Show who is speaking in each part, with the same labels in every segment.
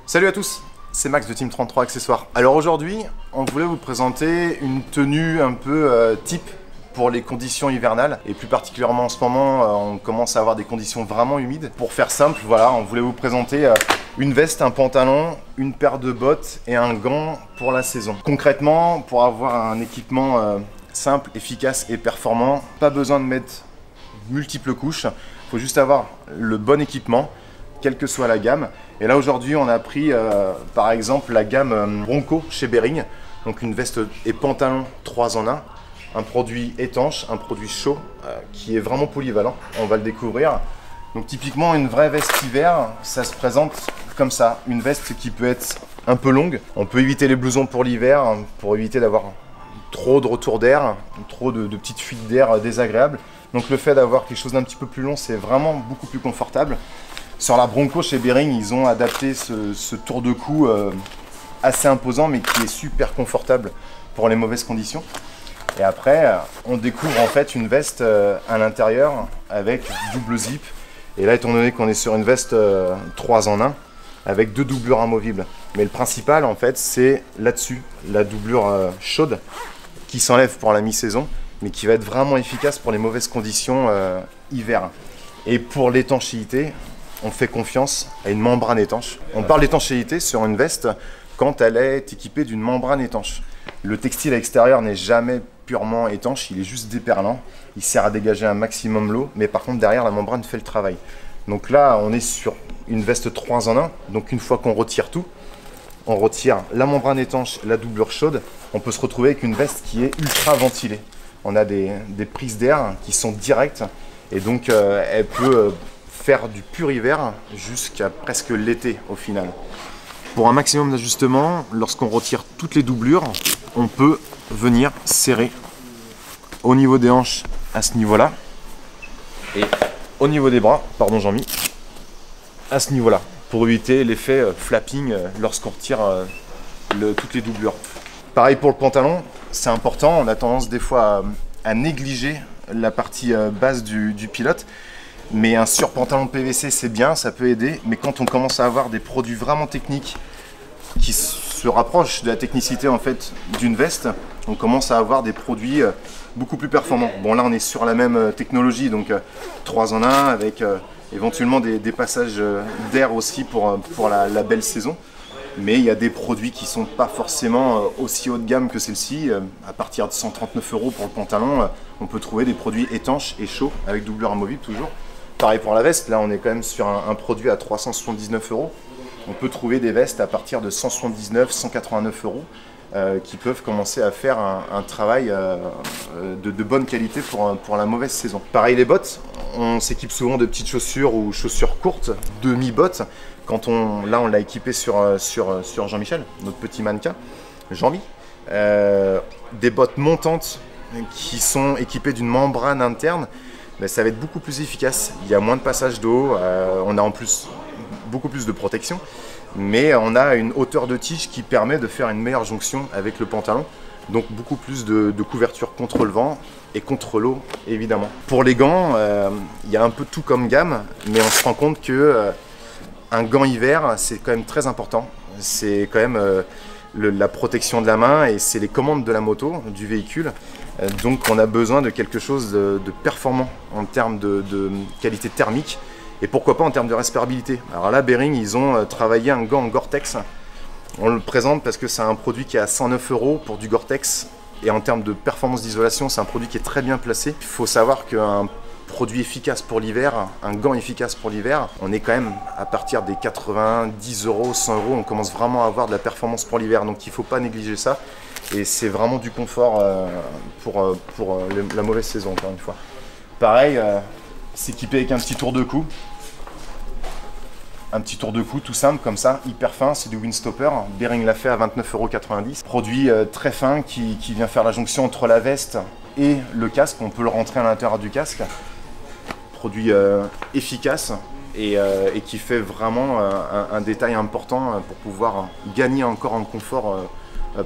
Speaker 1: Salut à tous, c'est Max de Team 33 Accessoires. Alors aujourd'hui, on voulait vous présenter une tenue un peu type pour les conditions hivernales. Et plus particulièrement en ce moment, on commence à avoir des conditions vraiment humides. Pour faire simple, voilà, on voulait vous présenter une veste, un pantalon, une paire de bottes et un gant pour la saison. Concrètement, pour avoir un équipement simple, efficace et performant, pas besoin de mettre multiples couches. Il faut juste avoir le bon équipement, quelle que soit la gamme. Et là aujourd'hui on a pris par exemple la gamme Bronco chez Bering, donc une veste et pantalon 3 en 1, un produit étanche, un produit chaud qui est vraiment polyvalent, on va le découvrir. Donc typiquement une vraie veste hiver, ça se présente comme ça, une veste qui peut être un peu longue, on peut éviter les blousons pour l'hiver, pour éviter d'avoir trop de retour d'air, trop de petites fuites d'air désagréables. Donc le fait d'avoir quelque chose d'un petit peu plus long, c'est vraiment beaucoup plus confortable. Sur la Bronco chez Bering, ils ont adapté ce tour de cou assez imposant, mais qui est super confortable pour les mauvaises conditions. Et après, on découvre en fait une veste à l'intérieur avec double zip. Et là, étant donné qu'on est sur une veste 3 en 1, avec 2 doublures amovibles. Mais le principal, en fait, c'est là-dessus, la doublure chaude, qui s'enlève pour la mi-saison, mais qui va être vraiment efficace pour les mauvaises conditions hiver. Et pour l'étanchéité, on fait confiance à une membrane étanche. On parle d'étanchéité sur une veste quand elle est équipée d'une membrane étanche. Le textile à l'extérieur n'est jamais purement étanche, il est juste déperlant. Il sert à dégager un maximum l'eau, mais par contre derrière la membrane fait le travail. Donc là on est sur une veste 3 en 1, donc une fois qu'on retire tout, on retire la membrane étanche, la doublure chaude, on peut se retrouver avec une veste qui est ultra ventilée. On a des prises d'air qui sont directes et donc elle peut faire du pur hiver jusqu'à presque l'été au final. Pour un maximum d'ajustement, lorsqu'on retire toutes les doublures, on peut venir serrer au niveau des hanches à ce niveau-là et au niveau des bras, pardon Jean-Mi, à ce niveau-là, pour éviter l'effet flapping lorsqu'on retire toutes les doublures. Pareil pour le pantalon, c'est important, on a tendance des fois à négliger la partie basse du pilote. Mais un surpantalon PVC c'est bien, ça peut aider, mais quand on commence à avoir des produits vraiment techniques qui se rapprochent de la technicité en fait d'une veste, on commence à avoir des produits beaucoup plus performants. Bon là on est sur la même technologie, donc 3 en 1 avec éventuellement des passages d'air aussi pour la belle saison. Mais il y a des produits qui ne sont pas forcément aussi haut de gamme que celle-ci. À partir de 139 € pour le pantalon, on peut trouver des produits étanches et chauds avec doublure amovible toujours. Pareil pour la veste, là on est quand même sur un produit à 379 €. On peut trouver des vestes à partir de 179, 189 € qui peuvent commencer à faire un travail de bonne qualité pour la mauvaise saison. Pareil les bottes, on s'équipe souvent de petites chaussures ou chaussures courtes, demi-bottes. Là on l'a équipé sur Jean-Michel, notre petit mannequin, Jean-Mi. Des bottes montantes qui sont équipées d'une membrane interne. Ben, ça va être beaucoup plus efficace, il y a moins de passage d'eau, on a en plus beaucoup plus de protection, mais on a une hauteur de tige qui permet de faire une meilleure jonction avec le pantalon, donc beaucoup plus de couverture contre le vent et contre l'eau évidemment. Pour les gants, il y a un peu tout comme gamme, mais on se rend compte que un gant hiver c'est quand même très important, c'est quand même la protection de la main et c'est les commandes de la moto, du véhicule. Donc on a besoin de quelque chose de performant en termes de qualité thermique et pourquoi pas en termes de respirabilité. Alors là Bering ils ont travaillé un gant en Gore-Tex. On le présente parce que c'est un produit qui est à 109 € pour du Gore-Tex et en termes de performance d'isolation c'est un produit qui est très bien placé. Il faut savoir qu'un produit efficace pour l'hiver, un gant efficace pour l'hiver, on est quand même à partir des 90 €, 100 €, on commence vraiment à avoir de la performance pour l'hiver, donc il ne faut pas négliger ça. Et c'est vraiment du confort pour la mauvaise saison, encore une fois. Pareil, s'équiper avec un petit tour de cou. Un petit tour de cou tout simple comme ça, hyper fin, c'est du Windstopper. Bering l'a fait à 29,90 €. Produit très fin qui vient faire la jonction entre la veste et le casque. On peut le rentrer à l'intérieur du casque. Produit efficace et qui fait vraiment un détail important pour pouvoir gagner encore en confort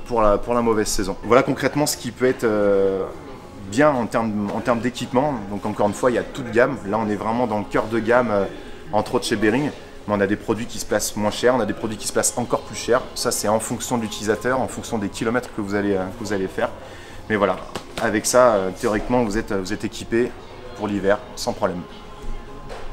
Speaker 1: pour la mauvaise saison. Voilà concrètement ce qui peut être bien en termes d'équipement. Donc encore une fois, il y a toute gamme. Là, on est vraiment dans le cœur de gamme, entre autres chez Bering. Mais on a des produits qui se placent moins cher, on a des produits qui se placent encore plus cher. Ça, c'est en fonction de l'utilisateur, en fonction des kilomètres que vous allez faire. Mais voilà, avec ça, théoriquement, vous êtes équipé pour l'hiver sans problème.